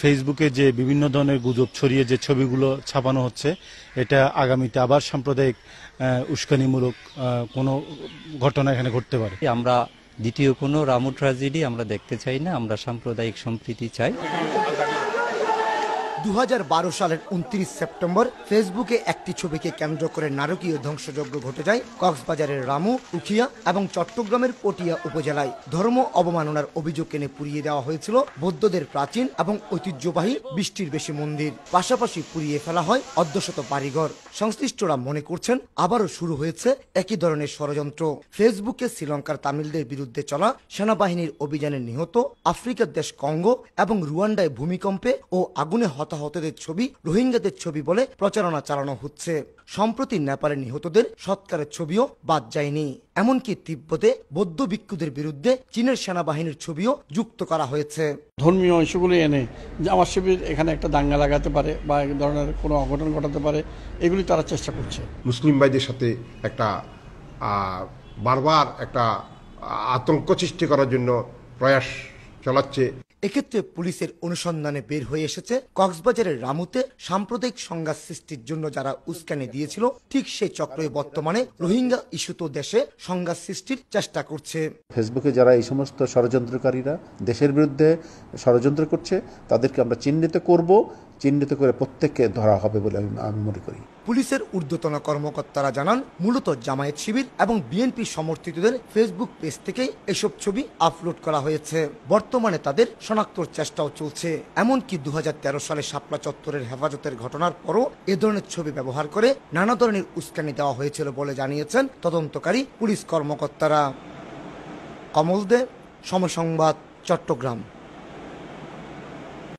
ফেসবুকে যে বিভিন্ন ধরনের গুজব ছড়িয়ে যে ছবিগুলো ছাপানো হচ্ছে, এটা আগামীতে আবার সাম্প্রদায়িক উস্কানিমূলক কোনো ঘটনা এখানে ঘটতে পারে। আমরা দ্বিতীয় কোনো রামু ট্র্যাজেডি আমরা দেখতে চাই না, আমরা সাম্প্রদায়িক সম্প্রীতি চাই। 2012 সালের 29 সেপ্টেম্বর ফেসবুকে একটি ছবিকে কেন্দ্র করে নারকীয় ধ্বংসযজ্ঞ ঘটে যায় কক্সবাজারের রামু, উখিয়া এবং চট্টগ্রামের পটিয়া উপজেলায়। ধর্ম অবমাননার অভিযোগ এনে পুড়িয়ে দেওয়া হয়েছিল বৌদ্ধদের প্রাচীন এবং ঐতিহ্যবাহী 20টির বেশি মন্দির। পাশাপাশি পুড়িয়ে ফেলা হয় অর্ধশত বাড়িঘর। সংশ্লিষ্টরা মনে করছেন আবারও শুরু হয়েছে একই ধরনের ষড়যন্ত্র। ফেসবুকে শ্রীলঙ্কার তামিলদের বিরুদ্ধে চলা সেনাবাহিনীর অভিযানে নিহত, আফ্রিকার দেশ কঙ্গো এবং রুয়ান্ডায় ভূমিকম্পে ও আগুনে হতাহতদের ছবি রোহিঙ্গাদের ছবি বলে প্রচারণা চালানো হচ্ছে। সম্প্রতি নেপালে নিহতদের সৎকারের ছবিও বাদ যায়নি। এমনকি তিব্বতে বৌদ্ধ ভিক্ষুদের বিরুদ্ধে চীনের সেনাবাহিনীর ছবিও যুক্ত করা হয়েছে। ধর্মীয় অংশগুলি এনে জামাত শিবির এখানে একটা দাঙ্গা লাগাতে পারে বা এক ধরনের কোনো অঘটন ঘটাতে পারে, এগুলি তারা চেষ্টা করছে। মুসলিম ভাইদের সাথে একটা বারবার একটা আতঙ্ক সৃষ্টি করার জন্য প্রয়াস চালাচ্ছে। এক্ষেত্রে পুলিশের অনুসন্ধানে বের হয়ে এসেছে কক্সবাজারের রামুতে সাম্প্রদায়িক সংঘাত সৃষ্টির জন্য যারা উস্কানি দিয়েছিল, ঠিক সেই চক্রই বর্তমানে রোহিঙ্গা ইস্যুত দেশে সংঘাত সৃষ্টির চেষ্টা করছে। ফেসবুকে যারা এই সমস্ত ষড়যন্ত্রকারীরা দেশের বিরুদ্ধে ষড়যন্ত্র করছে, তাদেরকে আমরা চিহ্নিত করব, চিহ্নিত করে প্রত্যেককে ধরা হবে বলে আমি মনে করি। পুলিশের ঊর্ধ্বতন কর্মকর্তারা জানান, মূলত জামায়াত শিবির এবং বিএনপি সমর্থিতদের ফেসবুক পেজ থেকে এসব ছবি আপলোড করা হয়েছে। বর্তমানে তাদের শনাক্তর চেষ্টাও চলছে। এমনকি 2013 সালে শাপলা চত্বরের হেফাজতের ঘটনার পরও এ ধরনের ছবি ব্যবহার করে নানা ধরনের উস্কানি দেওয়া হয়েছিল বলে জানিয়েছেন তদন্তকারী পুলিশ কর্মকর্তারা। কমল দে, সময় সংবাদ, চট্টগ্রাম।